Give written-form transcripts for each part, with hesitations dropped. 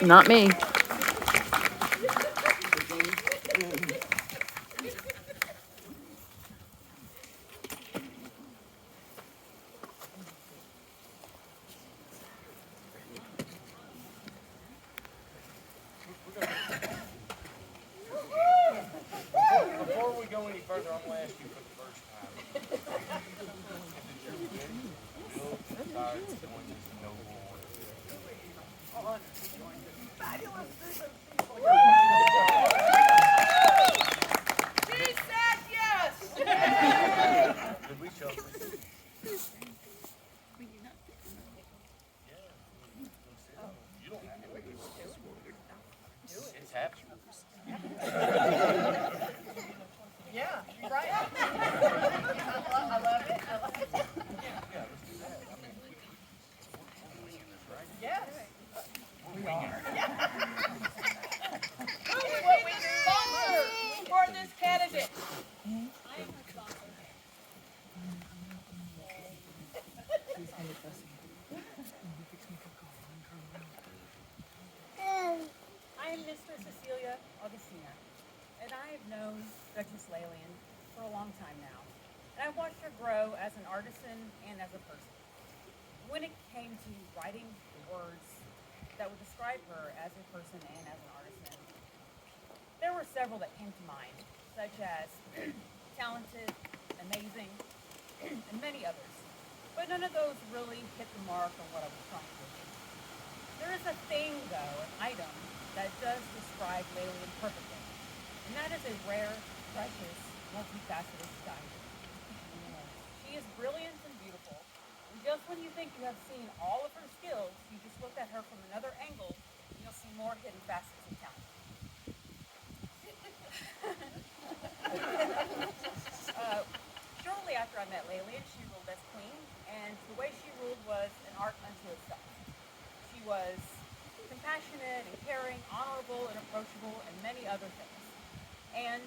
Not me. Before we go any further, I'm going to ask you for the first time. Bill decides to join this noble order. She said yes! Did we show You don't have to. It's happening. Yeah, you're right. I love it. I love it. Yeah, let's do that. I mean, we're winging this, right? Yes. We're winging it. Who would be the sponsor for this candidate? I am Mr. Cecilia Augustina, and I have known Duchess Lailiane for a long time now. And I've watched her grow as an artisan and as a person. When it came to writing the words that would describe her as a person and as an artisan, there were several that came to mind, such as talented, amazing, and many others. But none of those really hit the mark on what I was trying to achieve. There is a thing, though, an item, that does describe Lailiane perfectly. And that is a rare, precious, multifaceted diamond. She is brilliant and beautiful. And just when you think you have seen all of her skills, you just look at her from another angle, and you'll see more hidden facets of talent. Shortly after I met Lailiane, she ruled as queen, and the way she ruled was an art unto itself. She was compassionate and caring, honorable and approachable, and many other things. And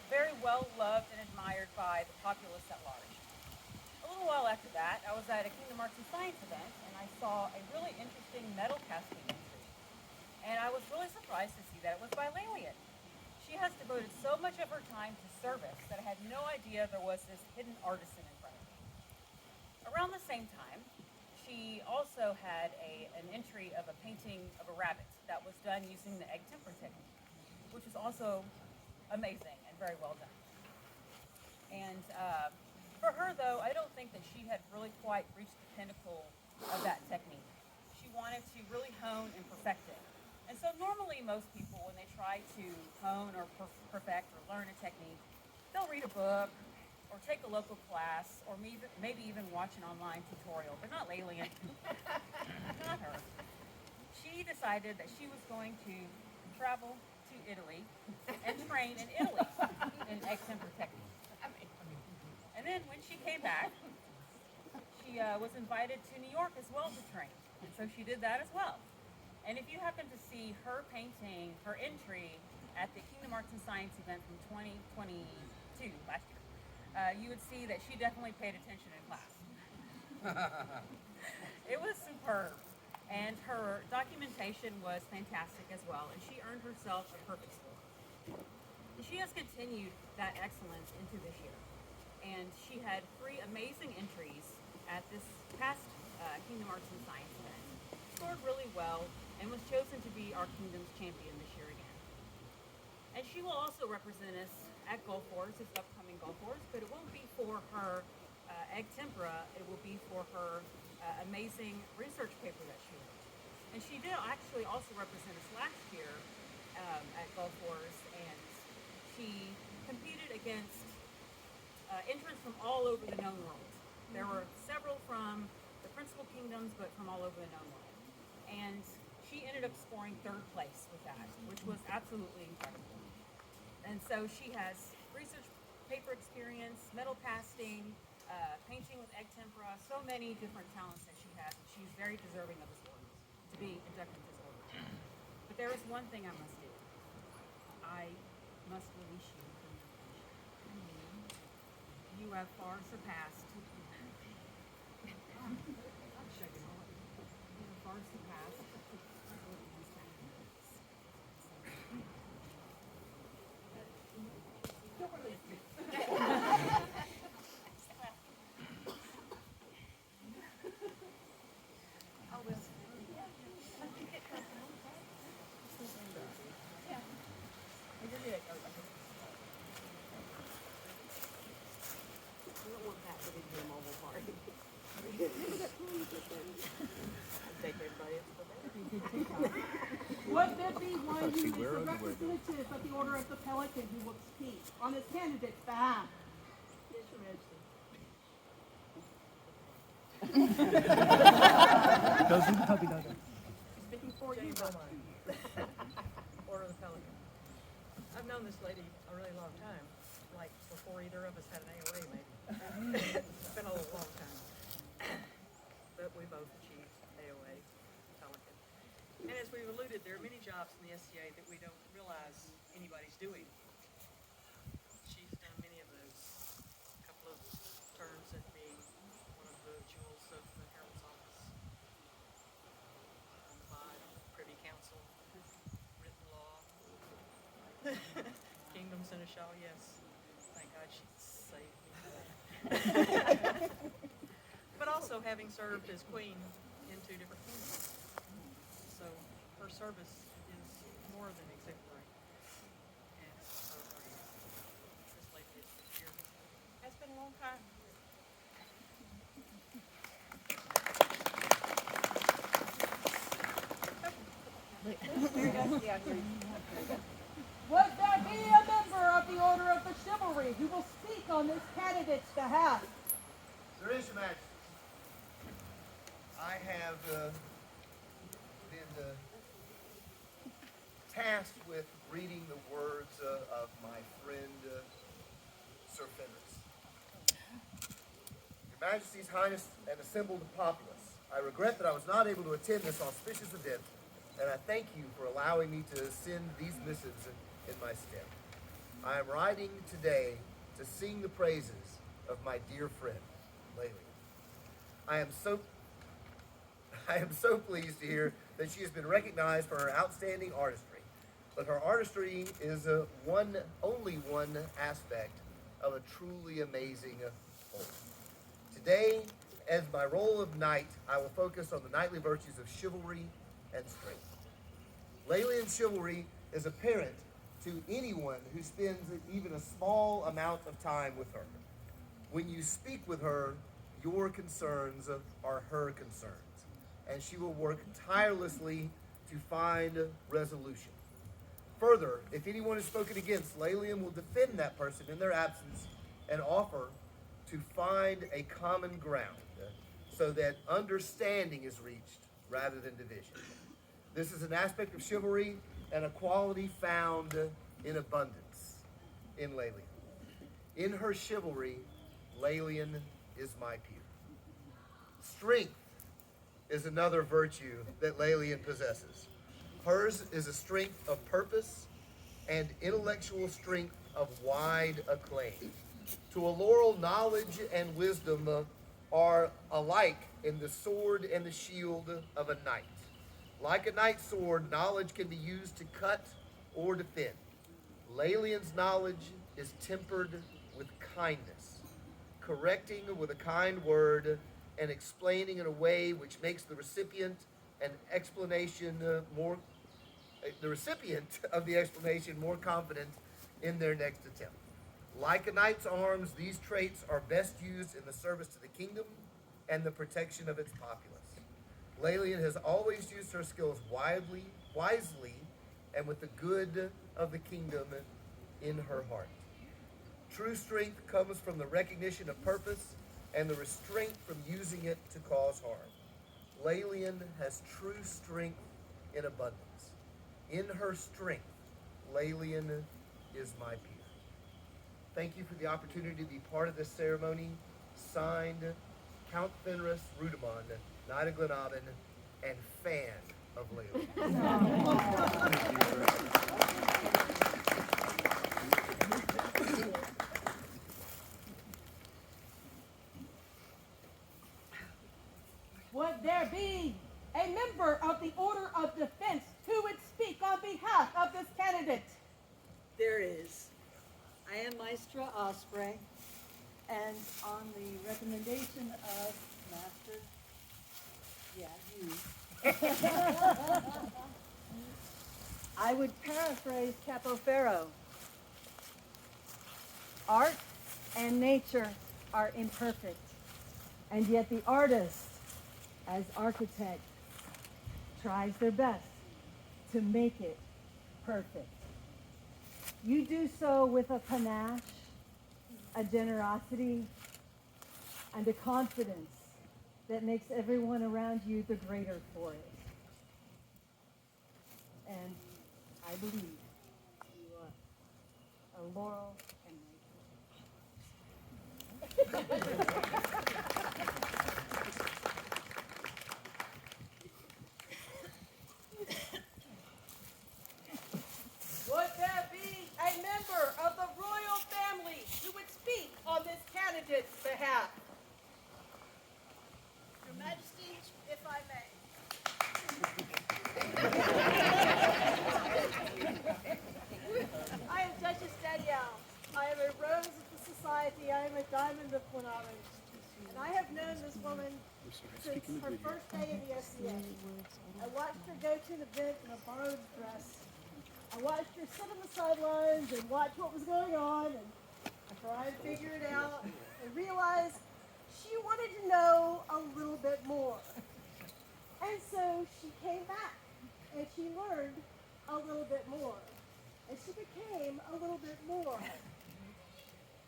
very well loved and admired by the populace at large. A little while after that, I was at a Kingdom Arts and Science event, and I saw a really interesting metal casting entry. And I was really surprised to see that it was by Lailiane. She has devoted so much of her time to service that I had no idea there was this hidden artisan in front of me. Around the same time, she also had an entry of a painting of a rabbit that was done using the egg temper technique, which is also amazing and very well done. And for her, though, I don't think that she had really quite reached the pinnacle of that technique. She wanted to really hone and perfect it. And so normally most people, when they try to hone or perfect or learn a technique, they'll read a book or take a local class or maybe even watch an online tutorial, but not Lailiane. Not her. She decided that she was going to travel to Italy and train in Italy in egg temper technique. And then when she came back, she was invited to New York as well to train. And so she did that as well. And if you happen to see her painting, her entry at the Kingdom Arts and Science event from 2022, last year, you would see that she definitely paid attention in class. It was superb. And her documentation was fantastic as well. And she earned herself a perfect score. And she has continued that excellence into this year. And she had 3 amazing entries at this past Kingdom Arts and Science event. Scored really well and was chosen to be our Kingdom's champion this year again. And she will also represent us at Gulf Wars, this upcoming Gulf Wars, but it won't be for her egg tempera, it will be for her amazing research paper that she wrote. And she did actually also represent us last year at Gulf Wars, and she competed against entrants from all over the known world. There were several from the principal kingdoms, but from all over the known world. And she ended up scoring 3rd place with that, which was absolutely incredible. And so she has research paper experience, metal casting, painting with egg tempera, so many different talents that she has, and she's very deserving of this order, to be inducted into this order. But there is one thing I must do. I must release you from your function. You have far surpassed. I'm shaking all over. wants to pass. Don't release me. Oh, well. We don't want that to be the mobile party. Take everybody else for that. Would there be one who is the representative of the Order of the Pelican who will speak on this candidate's behalf? Yes, Your Majesty. Speaking for you. Order of the Pelican. I've known this lady a really long time, like before either of us had an AOA maybe. It's been a long time. But we both achieved AOA, Pelican. And as we've alluded, there are many jobs in the SCA that we don't realize anybody's doing. She's done many of those. A couple of terms at being one of the jewels of the Herald's office. On the Bide, Privy Council, written law. Kingdom Seneschal, yes. Thank God she saved me. But also having served as queen in 2 different kingdoms. So her service is more than exemplary. And so this lady is here. It's been a long time. Would there be a member of the Order of the Chivalry who will speak on this candidate's behalf? There is, Your Majesty. I have been tasked with reading the words of my friend Sir Fenris. Your Majesty's Highness and assembled populace, I regret that I was not able to attend this auspicious event, and I thank you for allowing me to send these missives in my stead. I am writing today to sing the praises of my dear friend, Lailiane. I am so pleased to hear that she has been recognized for her outstanding artistry, but her artistry is only one aspect of a truly amazing whole. Today, as my role of knight, I will focus on the knightly virtues of chivalry and strength. Lailiane's chivalry is apparent to anyone who spends even a small amount of time with her. When you speak with her, your concerns are her concerns, and she will work tirelessly to find resolution. Further, if anyone is spoken against, Lailiane will defend that person in their absence and offer to find a common ground so that understanding is reached rather than division. This is an aspect of chivalry and a quality found in abundance in Lailiane. In her chivalry, Lailiane is my peer. Strength is another virtue that Lailiane possesses. Hers is a strength of purpose and intellectual strength of wide acclaim. To a Laurel, knowledge and wisdom are alike in the sword and the shield of a knight. Like a knight's sword, knowledge can be used to cut or defend. Lailiane's knowledge is tempered with kindness, correcting with a kind word and explaining in a way which makes the recipient of the explanation more confident in their next attempt. Like a knight's arms, these traits are best used in the service to the kingdom and the protection of its populace. Lailiane has always used her skills wisely, and with the good of the kingdom in her heart. True strength comes from the recognition of purpose and the restraint from using it to cause harm. Lailiane has true strength in abundance. In her strength, Lailiane is my peer. Thank you for the opportunity to be part of this ceremony. Signed, Count Fenris Rudimond, Knight of Glenavon, and fan of Lailiane. Would there be a member I would paraphrase Capo Ferro. Art and nature are imperfect, and yet the artist, as architect, tries their best to make it perfect. You do so with a panache, a generosity, and a confidence that makes everyone around you the greater for it. And I believe you are a Laurel and Would there be a member of the royal family who would speak on this candidate's behalf? Your Majesty, if I may. I am Duchess Lailiane. I am a rose of the society. I am a diamond of Coronation. And I have known this woman since her first day in the SCA. I watched her go to an event in a borrowed dress. I watched her sit on the sidelines and watch what was going on and try and figure it out and realize she wanted to know a little bit more. And so she came back and she learned a little bit more. And she became a little bit more.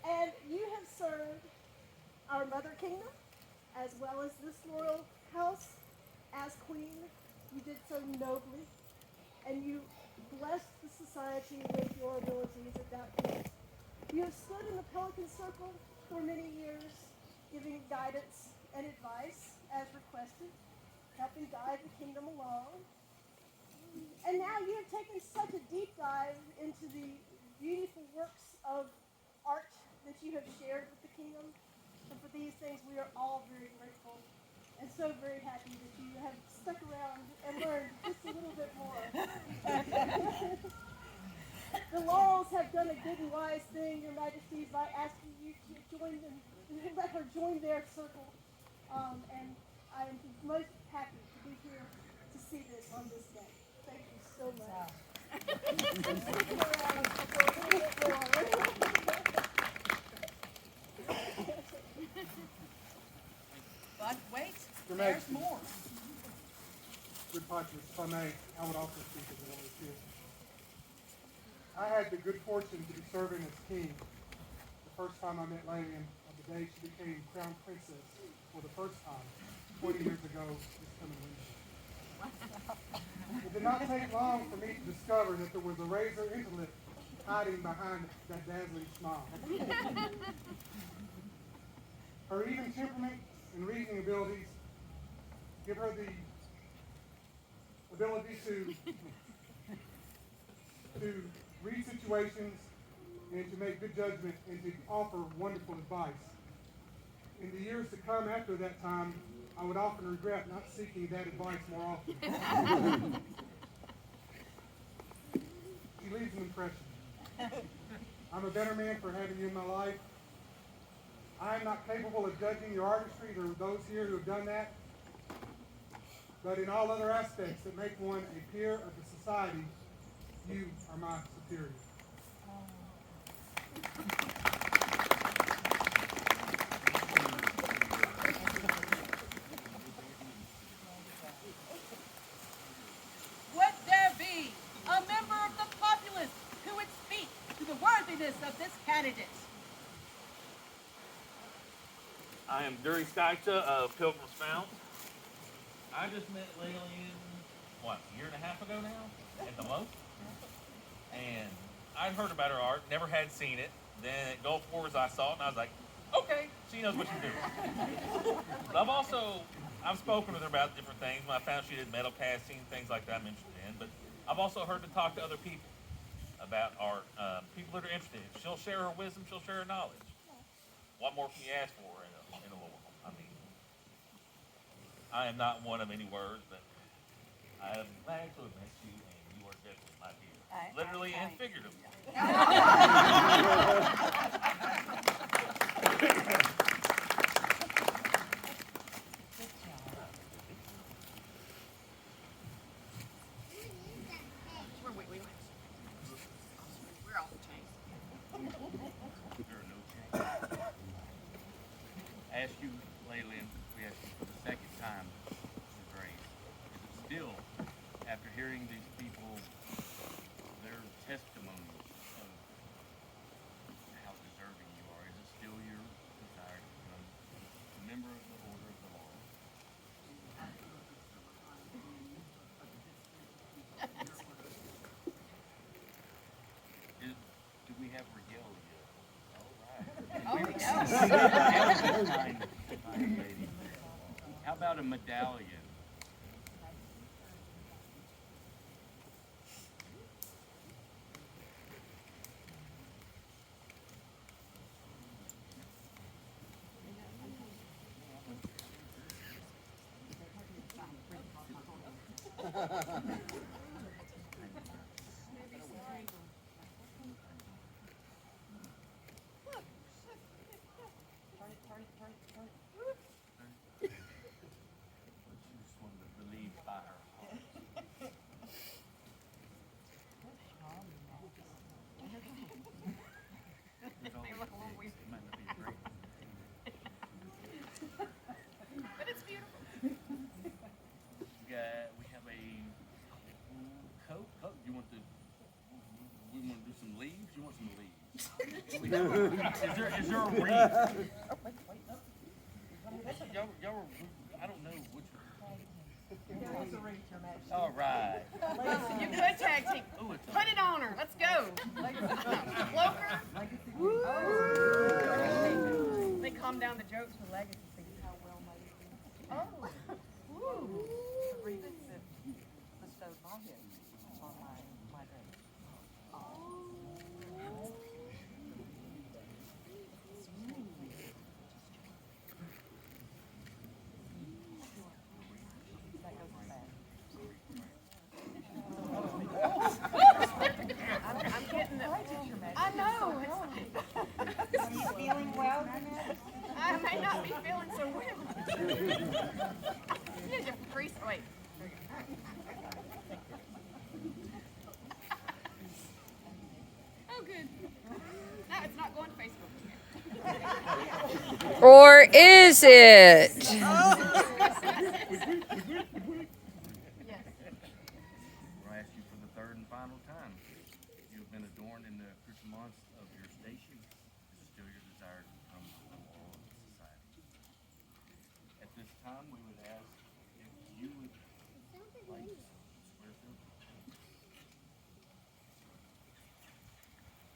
And you have served our mother kingdom as well as this royal house as queen. You did so nobly. And you blessed the society with your abilities at that point. You have stood in the Pelican Circle for many years, giving guidance and advice as requested, helping guide the kingdom along. And now you have taken such a deep dive into the beautiful works of art that you have shared with the kingdom. And for these things, we are all very grateful and so very happy that you have stuck around and learned just a little bit more. The Laurels have done a good and wise thing, Your Majesties, by asking you to join them, let her join their circle. And I am most happy to be here to see this on this day. Thank you so much. Stick around for a little bit more. But wait, Your there's Majesty. more. Good Patris, if I may, I would also speak as a woman too. I had the good fortune to be serving as king the first time I met Lailiane on the day she became crown princess for the first time 20 years ago this coming week. It did not take long for me to discover that there was a razor intellect hiding behind that dazzling smile. Her even temperament and reasoning abilities give her the ability to read situations and to make good judgment and to offer wonderful advice. In the years to come after that time, I would often regret not seeking that advice more often. She leaves an impression. I'm a better man for having you in my life. I am not capable of judging your artistry. There are those here who have done that. But in all other aspects that make one a peer of the society, you are my superior. Would there be a member of the populace who would speak to the worthiness of this candidate? I am Dury Skycha of Pilgrim's Fount. I just met Lailiane, what, a year and a half ago now, at the most? And I'd heard about her art, never had seen it. Then at Gulf Wars I saw it and I was like, okay, she knows what she's doing. But I've spoken with her about different things. When I found she did metal casting, things like that I'm interested in. But I've also heard her talk to other people about art, people that are interested. She'll share her wisdom, she'll share her knowledge. What more can you ask for in a Laurel? I mean, I am not one of many words, but I am glad to have met you, and you are definitely my hero. Literally and figuratively. hearing these people, their testimony of how deserving you are, is it still your desire to become a member of the Order of the Laurel? Do we have regalia? All right. Fine lady. How about a medallion? She just wanted to believe by her heart. There's always things that might not be great. But it's beautiful. We have a coat. Oh, you want the? We want to do some leaves. You want some leaves? Is there a wreath? Y'all were, I don't know which one. All right. You could tag team. Ooh, it's Put it on her. Let's go. Floker. They calm down the jokes with legacy. How well made. Oh. Woo. The wreath that bestowed my head on my dress. That goes back. I'm getting the picture, Maggie. I know. Are you feeling well, Jeanette? I may not be feeling so well. You need to freeze. Wait. Oh, good. No, it's not going to Facebook. Or is it? Yes. We'll ask you for the third and final time. You have been adorned in the accoutrements of your station. Is it still your desire to become a Laurel of society? At this time, we would ask if you would like to swear to.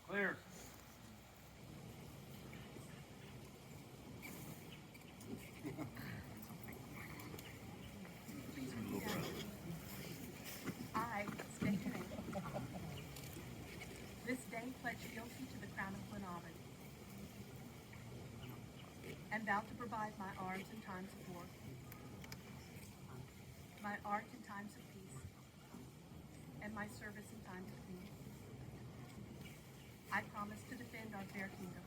Clear. I state your name. This day pledge guilty to the crown of Glenavon, and vow to provide my arms in times of war, my art in times of peace, and my service in times of need. I promise to defend our fair kingdom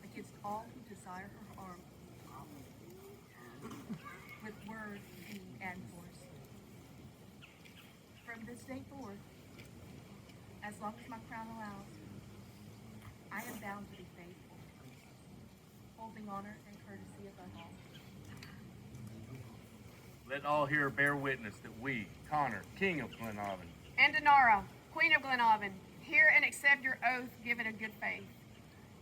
against all who desire her harm, with word, deed, and force. From this day forth, as long as my crown allows, I am bound to be faithful, holding honor and courtesy above all. Let all here bear witness that we, Connor, King of Glenavon, And Denara, Queen of Glenavon, hear and accept your oath given in good faith.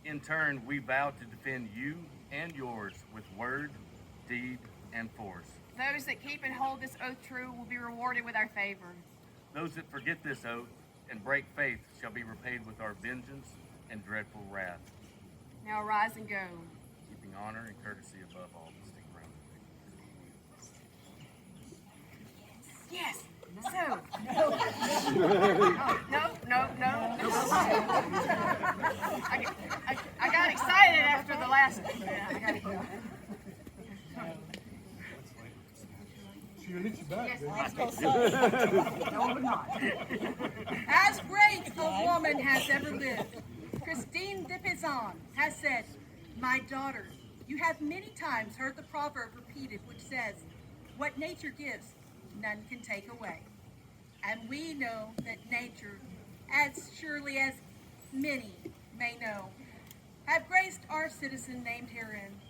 in turn, we vow to defend you and yours with word, deed, and force. Those that keep and hold this oath true will be rewarded with our favor. Those that forget this oath and break faith shall be repaid with our vengeance and dreadful wrath. Now arise and go. Keeping honor and courtesy above all, stick around. Yes. So. No. I got excited after the last. I gotta go. She'll hit you back, dude. As great a woman has ever lived, Christine de Pizan has said, "My daughter, you have many times heard the proverb repeated which says, 'What nature gives, none can take away.' And we know that nature, as surely as many may know, have graced our citizen named herein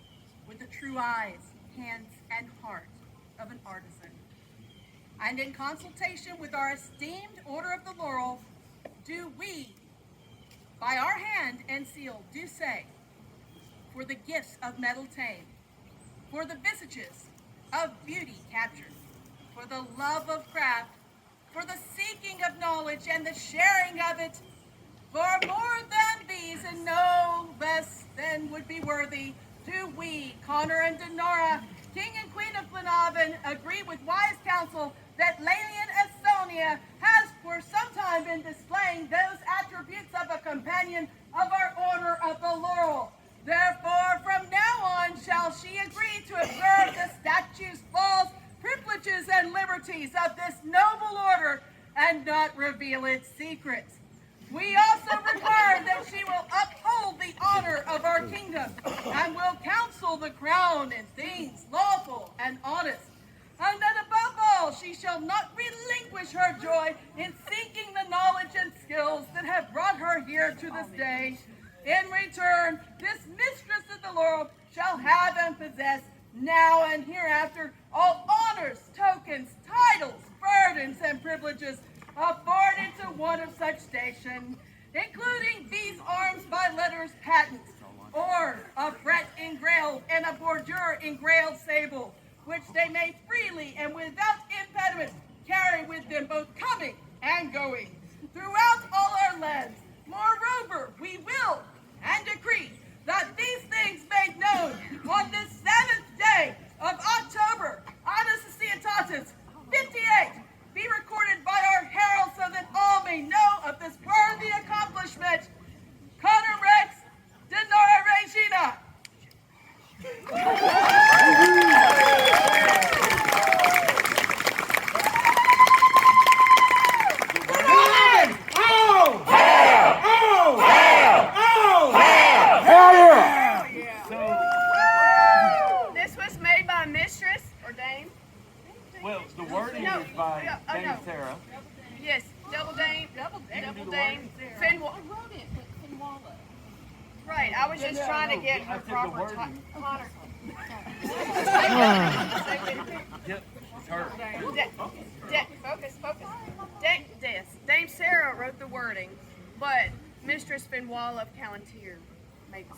with the true eyes, hands, and heart of an artisan. and in consultation with our esteemed Order of the Laurel, do we, by our hand and seal, do say, for the gifts of metal tame, for the visages of beauty captured, for the love of craft, for the seeking of knowledge and the sharing of it, for more than these and no less than would be worthy, do we, Connor and Denora, King and Queen of Glenavon, agree with wise counsel that Lailiane Estonia has for some time been displaying those attributes of a companion of our Order of the Laurel. Therefore, from now on shall she agree to observe the statutes, laws, privileges, and liberties of this noble order and not reveal its secrets. We also require that she will uphold the honor of our kingdom and will counsel the crown in things lawful and honest. And that above all, she shall not relinquish her joy in seeking the knowledge and skills that have brought her here to this day. In return, this mistress of the Laurel shall have and possess now and hereafter all honors, tokens, titles, burdens, and privileges afforded to one of such station, including these arms by letters patent, or a fret engraved and a bordure engraved sable, which they may freely and without impediment carry with them both coming and going throughout all our lands. Moreover, we will and decree that these things made known on this 7th day of October, Annus Societatis 58, be recorded by our herald so that all may know of this worthy accomplishment. Connor Rex, Denora Regina. This was made by mistress or dame? Well, the wording is by Dame no. Sarah. Yes, double dame, Finwalla. Right, I was just trying to get her I said the proper wording. Connor. Yep, it's her. Focus. Dame Sarah wrote the wording, but Mistress Finwalla of Callantyre made the